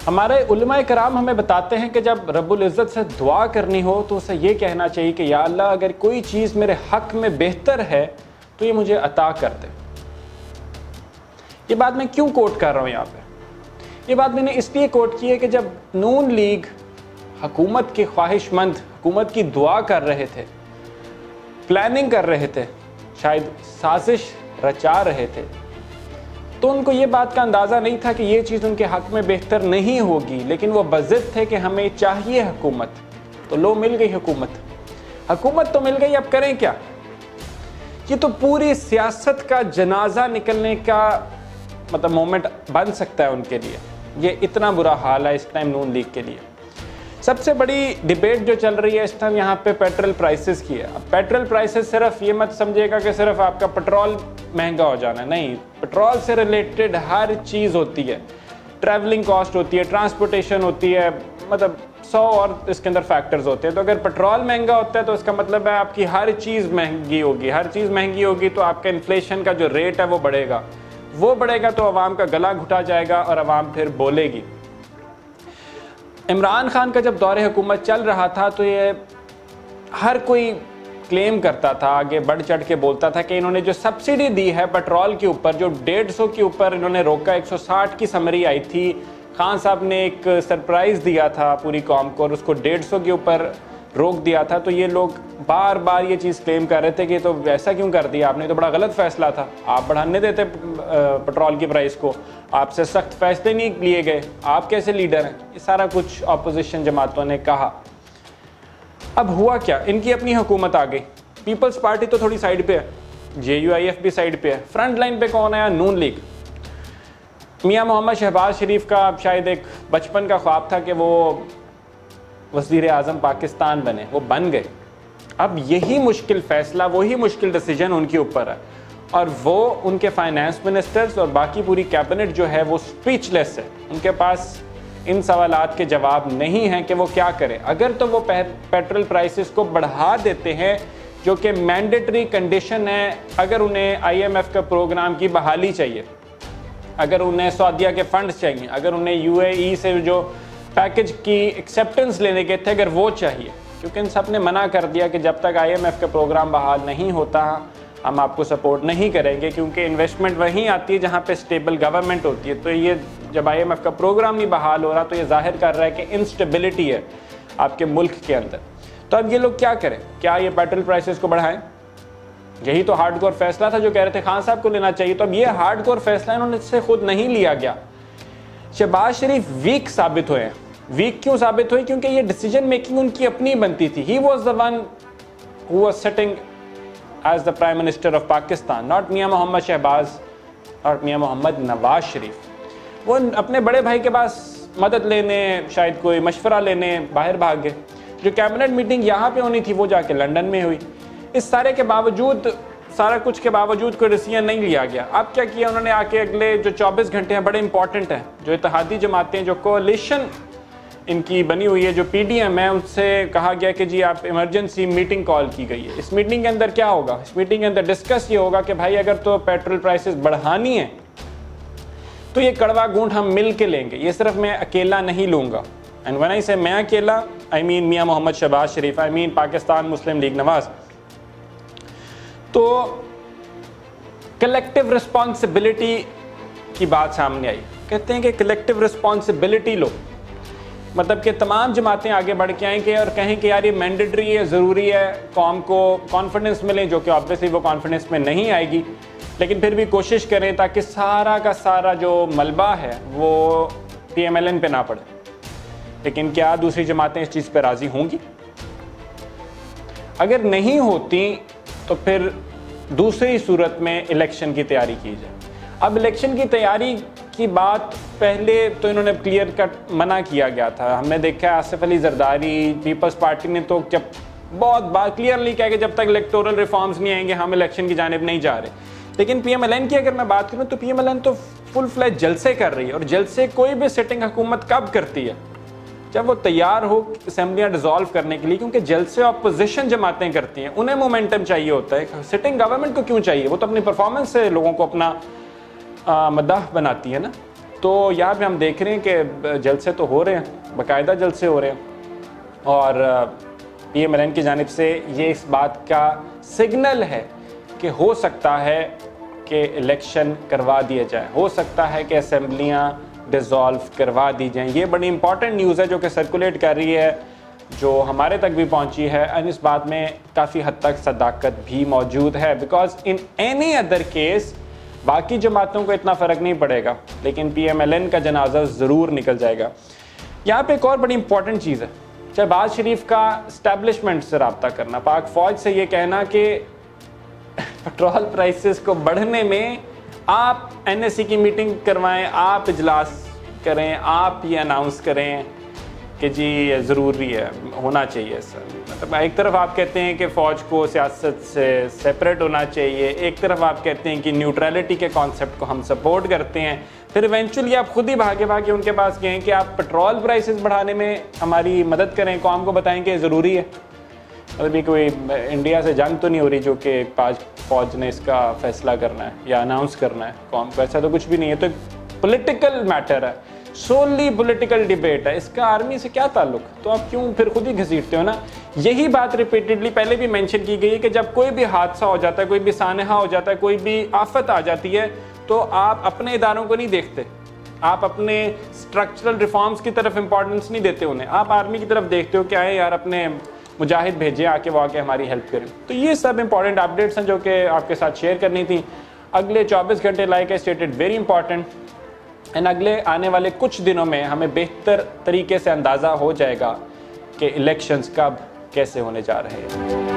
ہمارے علماء کرام ہمیں بتاتے ہیں کہ جب رب العزت سے دعا کرنی ہو تو اسے یہ کہنا چاہیے کہ یا اللہ اگر کوئی چیز میرے حق میں بہتر ہے تو یہ مجھے عطا کر دے۔ یہ بات میں کیوں کوٹ کر رہا ہوں یہاں پہ؟ یہ بات میں نے اس لیے کوٹ کی ہے کہ جب نون لیگ حکومت کے خواہش مند حکومت کی دعا کر رہے تھے، پلاننگ کر رہے تھے، شاید سازش رچا رہے تھے، تو ان کو یہ بات کا اندازہ نہیں تھا کہ یہ چیز ان کے حق میں بہتر نہیں ہوگی، لیکن وہ بضد تھے کہ ہمیں چاہیے حکومت، تو لو مل گئی حکومت تو مل گئی، اب کریں کیا؟ یہ تو پوری سیاست کا جنازہ نکلنے کا مومنٹ بن سکتا ہے ان کے لیے۔ یہ اتنا برا حال ہے اس ٹائم نون لیگ کے لیے۔ سب سے بڑی ڈیبیٹ جو چل رہی ہے اس ٹائم یہاں پہ پیٹرول پرائسز کی ہے۔ اب پیٹرول پرائسز صرف یہ مت سمجھے گا کہ صرف آپ کا پیٹرول مہنگا ہو جانا ہے، نہیں، پیٹرول سے ریلیٹڈ ہر چیز ہوتی ہے، ٹریولنگ کاسٹ ہوتی ہے، ٹرانسپورٹیشن ہوتی ہے، 100 اور اس کے اندر فیکٹرز ہوتے ہیں۔ تو اگر پیٹرول مہنگا ہوتا ہے تو اس کا مطلب ہے آپ کی ہر چیز مہنگی ہوگی، تو آپ کا انفلیشن کا جو ریٹ ہے وہ بڑھے گا تو عوام کا گلا گھٹا جائے گا اور عوام پھر بولے گی۔ عمران خان کا جب دور حکومت چل رہا تھا تو یہ ہر کوئی کلیم کرتا تھا، آگے بڑھ چڑھ کے بولتا تھا کہ انہوں نے جو سبسڈی دی ہے پیٹرول کے اوپر، جو 150 کے اوپر انہوں نے روکا، 160 کی سمری آئی تھی، خان صاحب نے ایک سرپرائز دیا تھا پوری قوم کو اور اس کو 150 کے اوپر روک دیا تھا، تو یہ لوگ بار بار یہ چیز کلیم کر رہے تھے کہ تو ایسا کیوں کر دیا آپ نے، تو بڑا غلط فیصلہ تھا، آپ بڑھانے دیتے پیٹرول کی پرائس کو، آپ سے سخت فیصلے نہیں لیے گئے، آپ کیسے لیڈر ہیں؟ یہ سارا کچھ اپوزیشن جماعتوں نے کہا۔ اب ہوا کیا؟ ان کی اپنی حکومت آ گئی، پیپلز پارٹی تو تھوڑی سائیڈ پہ ہے، JUIF بھی سائیڈ پہ ہے، فرنٹ لائن پہ کون ہے؟ نون لیگ۔ میاں محمد شہباز شریف کا شاید ایک بچپن کا خواب تھا کہ وہ وزیر اعظم پاکستان بنے، وہ بن گئے۔ اب یہی مشکل فیصلہ، وہی مشکل ڈیسیجن ان کے اوپر ہے، اور وہ ان کے فائنانس منسٹرز اور باقی پوری کیبنٹ جو ہے وہ سپیچ لیس ہے، ان کے پاس ان سوالات کے جواب نہیں ہیں کہ وہ کیا کریں۔ اگر تو وہ پیٹرول پرائسز کو بڑھا دیتے ہیں جو کہ مینڈیٹری کنڈیشن ہے، اگر انہیں IMF کا پروگرام کی بحالی چاہیے، اگر انہیں سعودیہ کے فنڈز چاہیے، اگر انہیں UAE سے جو پیکج کی ایکسیپٹنس لینے کے تھے اگر وہ چاہیے، کیونکہ ان سب نے منع کر دیا کہ جب تک IMF کا پروگرام بحال نہیں ہوتا ہم آپ کو سپورٹ نہیں کریں گے، کیونکہ انویسٹمنٹ وہیں آتی ہے جہاں پہ اسٹیبل گورنمنٹ ہوتی ہے۔ تو یہ جب IMF کا پروگرام نہیں بحال ہو رہا تو یہ ظاہر کر رہا ہے کہ انسٹیبلٹی ہے آپ کے ملک کے اندر۔ تو اب یہ لوگ کیا کریں؟ کیا یہ پیٹرول پرائسز کو بڑھائیں؟ یہی تو ہارڈ کور فیصلہ تھا جو کہہ رہے تھے خان صاحب کو لینا چاہیے، تو اب یہ ہارڈ کور فیصلہ انہوں نے سے خود نہیں لیا گیا۔ شہباز شریف ویک ثابت ہوئے ہیں۔ ویک کیوں ثابت ہوئی؟ کیونکہ یہ ڈیسیجن میکنگ ان کی اپنی بنتی تھی۔ He was the one who was sitting as the Prime Minister of Pakistan, not میاں محمد شہباز اور میاں محمد نواز شریف۔ وہ اپنے بڑے بھائی کے پاس مدد لینے، شاید کوئی مشورہ لینے باہر بھاگ گئے۔ جو کیبنٹ میٹنگ یہاں پہ ہونی تھی وہ جا کے لنڈن میں ہوئی۔ اس سارے کے باوجود، سارا کچھ کے باوجود کوئی ڈیسیجن نہیں لیا گیا۔ اب کیا کیا انہوں نے؟ آ کے اگلے جو 24 گھنٹے ہیں بڑے امپورٹنٹ ہیں، جو اتحادی جماعتیں، جو کولیشن ان کی بنی ہوئی ہے، جو PDM ہے، ان سے کہا گیا کہ جی آپ ایمرجنسی میٹنگ کال کی گئی ہے۔ اس میٹنگ کے اندر کیا ہوگا؟ اس میٹنگ کے اندر ڈسکس یہ ہوگا کہ بھائی اگر تو پیٹرول پرائسز بڑھانی ہے تو یہ کڑوا گھونٹ ہم مل کے لیں گے، یہ صرف میں اکیلا نہیں لوں گا۔ اینڈ when I say میں اکیلا، I mean Mian Muhammad Shahbaz Sharif, I mean Pakistan Muslim League Nawaz. تو کلیکٹیو رسپانسبلٹی کی بات سامنے آئی، کہتے ہیں کہ کلیکٹیو رسپانسبلٹی لو، مطلب کہ تمام جماعتیں آگے بڑھ کے آئیں گے اور کہیں کہ یار یہ مینڈیٹری ہے، ضروری ہے، قوم کو کانفیڈنس ملے، جو کہ آبویسلی وہ کانفیڈنس میں نہیں آئے گی، لیکن پھر بھی کوشش کریں تاکہ سارا کا سارا جو ملبہ ہے وہ PMLN پہ نہ پڑے۔ لیکن کیا دوسری جماعتیں اس چیز پہ راضی ہوں گی؟ اگر نہیں ہوتی تو پھر دوسری صورت میں الیکشن کی تیاری کی جائے۔ اب الیکشن کی تیاری کی بات پہلے تو انہوں نے کلیئر کٹ منع کیا گیا تھا۔ ہم نے دیکھا ہے آصف علی زرداری، پیپلز پارٹی نے تو جب بہت بات کلیئرلی کہا کہ جب تک الیکٹورل ریفارمز نہیں آئیں گے ہم الیکشن کی جانب نہیں جا رہے۔ لیکن PMLN کی اگر میں بات کروں تو PMLN تو فل فلیج جلسے کر رہی ہے، اور جلسے کوئی بھی سٹنگ حکومت کب کرتی ہے؟ جب وہ تیار ہو اسمبلیاں ڈیزالو کرنے کے لیے، کیونکہ جلسے اپوزیشن جماعتیں کرتی ہیں، انہیں مومنٹم چاہیے ہوتا ہے۔ سٹنگ گورنمنٹ کو کیوں چاہیے؟ وہ تو اپنی پرفارمنس سے لوگوں کو اپنا مداح بناتی ہے نا۔ تو یہاں پہ ہم دیکھ رہے ہیں کہ جلسے تو ہو رہے ہیں، باقاعدہ جلسے ہو رہے ہیں، اور پی ایم ایل این کی جانب سے یہ اس بات کا سگنل ہے کہ ہو سکتا ہے کہ الیکشن کروا دیا جائے، ہو سکتا ہے کہ اسمبلیاں ڈیزالو کروا دی جائیں۔ یہ بڑی امپورٹنٹ نیوز ہے جو کہ سرکولیٹ کر رہی ہے، جو ہمارے تک بھی پہنچی ہے، اور اس بات میں کافی حد تک صداقت بھی موجود ہے، because in any other case باقی جماعتوں کو اتنا فرق نہیں پڑے گا، لیکن پی ایم ایل این کا جنازہ ضرور نکل جائے گا۔ یہاں پہ ایک اور بڑی امپورٹنٹ چیز ہے، شہباز شریف کا اسٹیبلشمنٹ سے رابطہ کرنا، پاک فوج سے یہ کہنا کہ پٹرول پرائسز کو بڑھنے میں آپ این ایس سی کی میٹنگ کروائیں، آپ اجلاس کریں، آپ یہ اناؤنس کریں کہ جی یہ ضروری ہے، ہونا چاہیے سر۔ مطلب ایک طرف آپ کہتے ہیں کہ فوج کو سیاست سے سیپریٹ ہونا چاہیے، ایک طرف آپ کہتے ہیں کہ نیوٹرلٹی کے کانسیپٹ کو ہم سپورٹ کرتے ہیں، پھر ایونچولی آپ خود ہی بھاگے ان کے پاس گئے کہ آپ پٹرول پرائسز بڑھانے میں ہماری مدد کریں، قوم کو بتائیں کہ یہ ضروری ہے۔ ابھی کوئی انڈیا سے جنگ تو نہیں ہو رہی جو کہ فوج نے اس کا فیصلہ کرنا ہے یا اناؤنس کرنا ہے قوم کو، ایسا تو کچھ بھی نہیں ہے۔ تو ایک پولیٹیکل میٹر ہے، سوللی پولیٹیکل ڈیبیٹ ہے، اس کا آرمی سے کیا تعلق؟ تو آپ کیوں پھر خود ہی گھسیٹتے ہو نا؟ یہی بات ریپیٹڈلی پہلے بھی مینشن کی گئی ہے کہ جب کوئی بھی حادثہ ہو جاتا ہے، کوئی بھی سانحہ ہو جاتا ہے، کوئی بھی آفت آ جاتی ہے، تو آپ اپنے اداروں کو نہیں دیکھتے، آپ اپنے اسٹرکچرل ریفارمز کی طرف امپورٹنس نہیں دیتے انہیں، آپ آرمی کی طرف دیکھتے ہو کہ آئے یار اپنے مجاہد بھیجیں آ کے وہ آ کے ہماری ہیلپ کریں۔ تو یہ سب امپورٹنٹ اپڈیٹس ہیں جو کہ آپ کے ساتھ شیئر کرنی تھی۔ اگلے 24 گھنٹے لائک ہے اسٹیٹڈ ویری امپورٹنٹ، اینڈ اگلے آنے والے کچھ دنوں میں ہمیں بہتر طریقے سے اندازہ ہو جائے گا کہ الیکشنز کب کیسے ہونے جا رہے ہیں۔